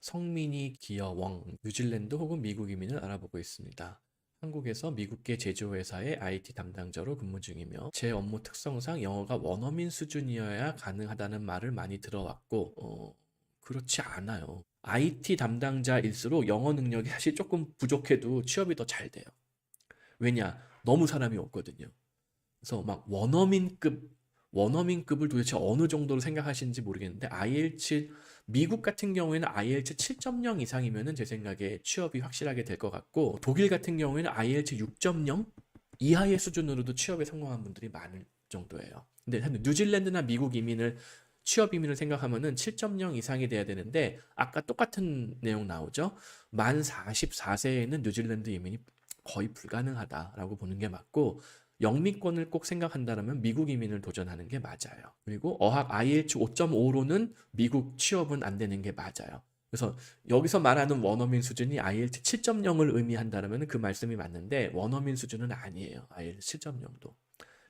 성민이 기여웡, 뉴질랜드 혹은 미국 이민을 알아보고 있습니다. 한국에서 미국계 제조회사의 IT 담당자로 근무 중이며 제 업무 특성상 영어가 원어민 수준이어야 가능하다는 말을 많이 들어왔고 그렇지 않아요. IT 담당자일수록 영어 능력이 사실 조금 부족해도 취업이 더 잘 돼요. 왜냐? 너무 사람이 없거든요. 그래서 막 원어민급을 도대체 어느 정도로 생각하시는지 모르겠는데 IELTS 미국 같은 경우에는 IELTS 7.0 이상이면은 제 생각에 취업이 확실하게 될 것 같고 독일 같은 경우에는 IELTS 6.0 이하의 수준으로도 취업에 성공한 분들이 많을 정도예요. 근데 뉴질랜드나 미국 이민을 취업 이민을 생각하면은 7.0 이상이 돼야 되는데 아까 똑같은 내용 나오죠. 만 44세에는 뉴질랜드 이민이 거의 불가능하다라고 보는 게 맞고 영미권을 꼭 생각한다면 미국 이민을 도전하는 게 맞아요. 그리고 어학 IELTS 5.5로는 미국 취업은 안 되는 게 맞아요. 그래서 여기서 말하는 원어민 수준이 IELTS 7.0을 의미한다면 그 말씀이 맞는데 원어민 수준은 아니에요. IELTS 7.0도.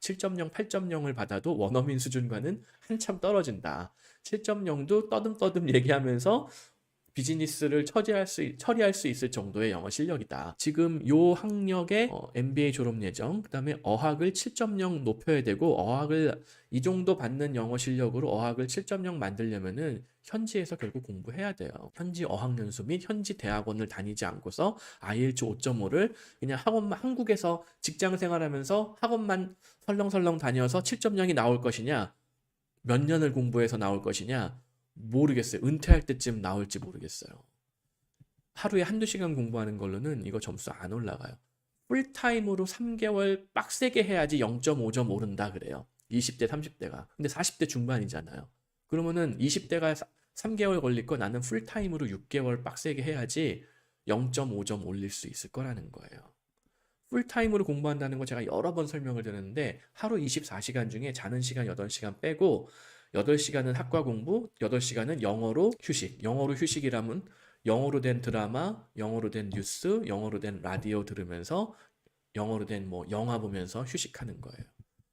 7.0, 8.0을 받아도 원어민 수준과는 한참 떨어진다. 7.0도 떠듬떠듬 얘기하면서 비즈니스를 처리할 수 있을 정도의 영어 실력이다. 지금 요 학력의 MBA 졸업 예정, 그다음에 어학을 7.0 높여야 되고 어학을 이 정도 받는 영어 실력으로 어학을 7.0 만들려면은 현지에서 결국 공부해야 돼요. 현지 어학연수 및 현지 대학원을 다니지 않고서 IELTS 5.5를 그냥 학원만 한국에서 직장 생활하면서 학원만 설렁설렁 다녀서 7.0이 나올 것이냐? 몇 년을 공부해서 나올 것이냐? 모르겠어요. 은퇴할 때쯤 나올지 모르겠어요. 하루에 한두 시간 공부하는 걸로는 이거 점수 안 올라가요. 풀타임으로 3개월 빡세게 해야지 0.5점 오른다 그래요. 20대, 30대가. 근데 40대 중반이잖아요. 그러면은 20대가 3개월 걸릴 거 나는 풀타임으로 6개월 빡세게 해야지 0.5점 올릴 수 있을 거라는 거예요. 풀타임으로 공부한다는 거 제가 여러 번 설명을 드렸는데 하루 24시간 중에 자는 시간 8시간 빼고 8시간은 학과 공부, 8시간은 영어로 휴식. 영어로 휴식이라면 영어로 된 드라마, 영어로 된 뉴스, 영어로 된 라디오 들으면서 영어로 된 뭐 영화 보면서 휴식하는 거예요.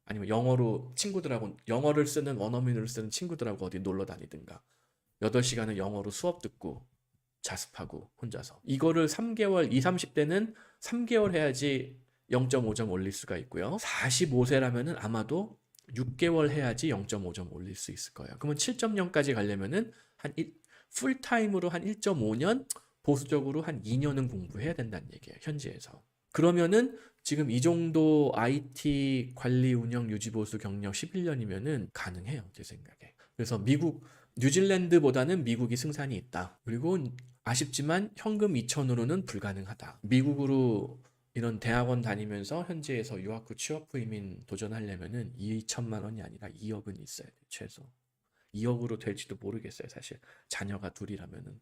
아니면 영어로 친구들하고 영어를 쓰는 원어민으로 쓰는 친구들하고 어디 놀러 다니든가. 8시간은 영어로 수업 듣고 자습하고 혼자서. 이거를 3개월, 20, 30대는 3개월 해야지 0.5점 올릴 수가 있고요. 45세라면은 아마도 6개월 해야지 0.5점 올릴 수 있을 거예요. 그러면 7.0까지 가려면은 풀타임으로 한 1.5년, 보수적으로 한 2년은 공부해야 된다는 얘기예요. 현지에서. 그러면은 지금 이 정도 IT 관리 운영 유지 보수 경력 11년이면은 가능해요. 제 생각에. 그래서 뉴질랜드보다는 미국이 승산이 있다. 그리고 아쉽지만 현금 2천으로는 불가능하다. 미국으로 이런 대학원 다니면서 현지에서 유학 후 취업 후 이민 도전하려면은 2천만 원이 아니라 2억은 있어야 돼, 최소. 2억으로 될지도 모르겠어요, 사실. 자녀가 둘이라면은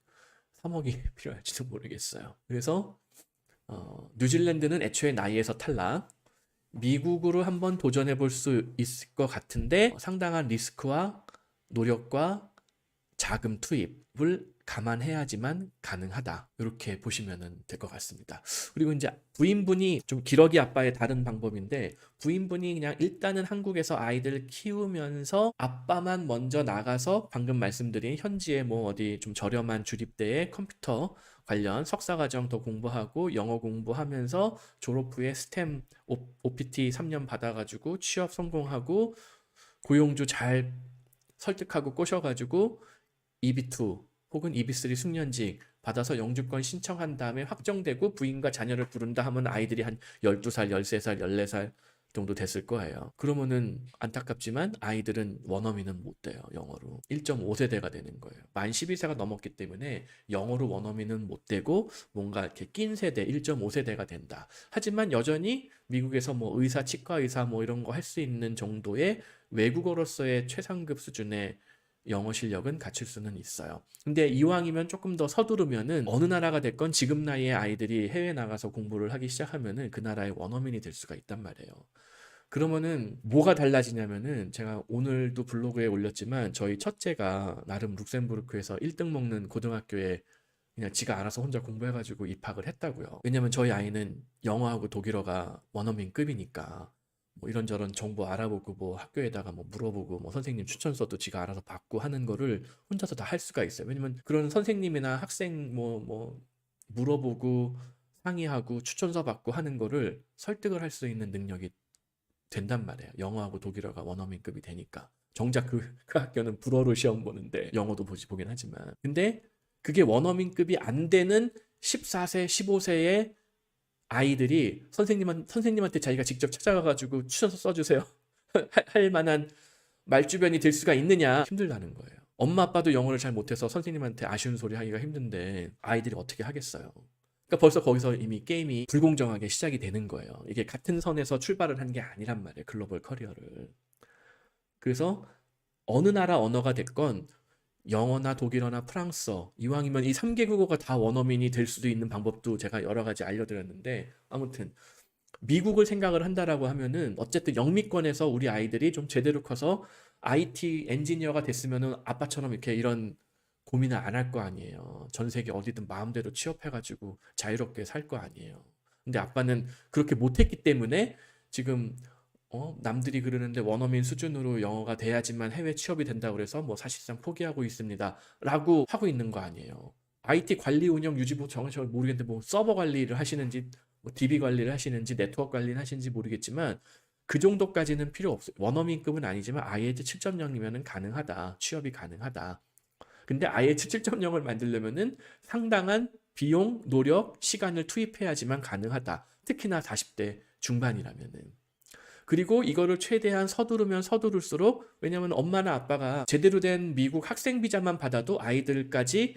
3억이 필요할지도 모르겠어요. 그래서 뉴질랜드는 애초에 나이에서 탈락. 미국으로 한번 도전해 볼 수 있을 것 같은데 상당한 리스크와 노력과 자금 투입을 감안해야지만 가능하다. 이렇게 보시면 될 것 같습니다. 그리고 이제 부인분이 좀 기러기 아빠의 다른 방법인데 부인분이 그냥 일단은 한국에서 아이들 키우면서 아빠만 먼저 나가서 방금 말씀드린 현지에 뭐 어디 좀 저렴한 주립대에 컴퓨터 관련 석사과정 더 공부하고 영어 공부하면서 졸업 후에 스템 OPT 3년 받아가지고 취업 성공하고 고용주 잘 설득하고 꼬셔가지고 EB2 혹은 EB3 숙련직 받아서 영주권 신청한 다음에 확정되고 부인과 자녀를 부른다 하면 아이들이 한 12살, 13살, 14살 정도 됐을 거예요. 그러면은 안타깝지만 아이들은 원어민은 못 돼요. 영어로. 1.5세대가 되는 거예요. 만 12세가 넘었기 때문에 영어로 원어민은 못 되고 뭔가 이렇게 낀 세대, 1.5세대가 된다. 하지만 여전히 미국에서 뭐 의사, 치과 의사 뭐 이런 거 할 수 있는 정도의 외국어로서의 최상급 수준의 영어 실력은 갖출 수는 있어요. 근데 이왕이면 조금 더 서두르면은 어느 나라가 됐건 지금 나이에 아이들이 해외 나가서 공부를 하기 시작하면은 그 나라의 원어민이 될 수가 있단 말이에요. 그러면은 뭐가 달라지냐면은 제가 오늘도 블로그에 올렸지만 저희 첫째가 나름 룩셈부르크에서 1등 먹는 고등학교에 그냥 지가 알아서 혼자 공부해가지고 입학을 했다고요. 왜냐면 저희 아이는 영어하고 독일어가 원어민급이니까 뭐 이런저런 정보 알아보고 뭐 학교에다가 뭐 물어보고 뭐 선생님 추천서도 지가 알아서 받고 하는 거를 혼자서 다 할 수가 있어요. 왜냐면 그런 선생님이나 학생 뭐 물어보고 상의하고 추천서 받고 하는 거를 설득을 할 수 있는 능력이 된단 말이에요. 영어하고 독일어가 원어민급이 되니까. 정작 그 학교는 불어로 시험 보는데 영어도 보긴 하지만. 근데 그게 원어민급이 안 되는 14세, 15세의 아이들이 선생님한테 자기가 직접 찾아가가지고 추천서 써주세요. 할 만한 말주변이 될 수가 있느냐. 힘들다는 거예요. 엄마 아빠도 영어를 잘 못해서 선생님한테 아쉬운 소리 하기가 힘든데 아이들이 어떻게 하겠어요. 그러니까 벌써 거기서 이미 게임이 불공정하게 시작이 되는 거예요. 이게 같은 선에서 출발을 한 게 아니란 말이에요. 글로벌 커리어를. 그래서 어느 나라 언어가 됐건 영어나 독일어나 프랑스어, 이왕이면 이 3개 국어가 다 원어민이 될 수도 있는 방법도 제가 여러 가지 알려드렸는데, 아무튼 미국을 생각을 한다라고 하면은 어쨌든 영미권에서 우리 아이들이 좀 제대로 커서 IT 엔지니어가 됐으면은 아빠처럼 이렇게 이런 고민을 안 할 거 아니에요. 전 세계 어디든 마음대로 취업해가지고 자유롭게 살 거 아니에요. 근데 아빠는 그렇게 못했기 때문에 지금 남들이 그러는데 원어민 수준으로 영어가 돼야지만 해외 취업이 된다고 그래서 뭐 사실상 포기하고 있습니다. 라고 하고 있는 거 아니에요. IT 관리 운영 유지부 정말 잘 모르겠는데 뭐 서버 관리를 하시는지 뭐 DB 관리를 하시는지 네트워크 관리를 하시는지 모르겠지만 그 정도까지는 필요 없어요. 원어민급은 아니지만 IELTS 7.0이면은 가능하다. 취업이 가능하다. 근데 IELTS 7.0을 만들려면은 상당한 비용, 노력, 시간을 투입해야지만 가능하다. 특히나 40대 중반이라면은. 그리고 이거를 최대한 서두르면 서두를수록 왜냐면 엄마나 아빠가 제대로 된 미국 학생 비자만 받아도 아이들까지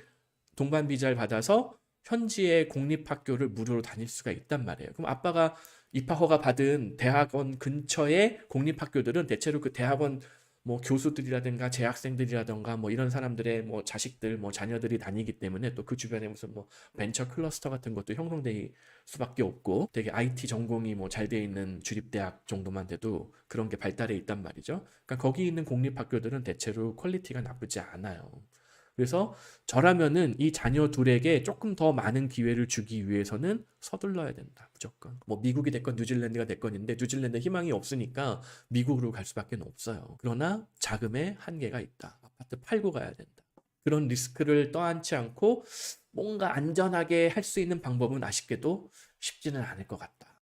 동반 비자를 받아서 현지의 공립학교를 무료로 다닐 수가 있단 말이에요. 그럼 아빠가 입학 허가 받은 대학원 근처의 공립학교들은 대체로 그 대학원 뭐 교수들이라든가 재학생들이라든가 뭐 이런 사람들의 뭐 자식들 뭐 자녀들이 다니기 때문에 또 그 주변에 무슨 뭐 벤처 클러스터 같은 것도 형성될 수밖에 없고 되게 IT 전공이 뭐 잘 돼 있는 주립대학 정도만 돼도 그런 게 발달해 있단 말이죠. 그러니까 거기 있는 공립학교들은 대체로 퀄리티가 나쁘지 않아요. 그래서 저라면은 이 자녀 둘에게 조금 더 많은 기회를 주기 위해서는 서둘러야 된다. 무조건. 뭐 미국이 됐건 뉴질랜드가 됐건인데 뉴질랜드 희망이 없으니까 미국으로 갈 수밖에 없어요. 그러나 자금에 한계가 있다. 아파트 팔고 가야 된다. 그런 리스크를 떠안지 않고 뭔가 안전하게 할 수 있는 방법은 아쉽게도 쉽지는 않을 것 같다.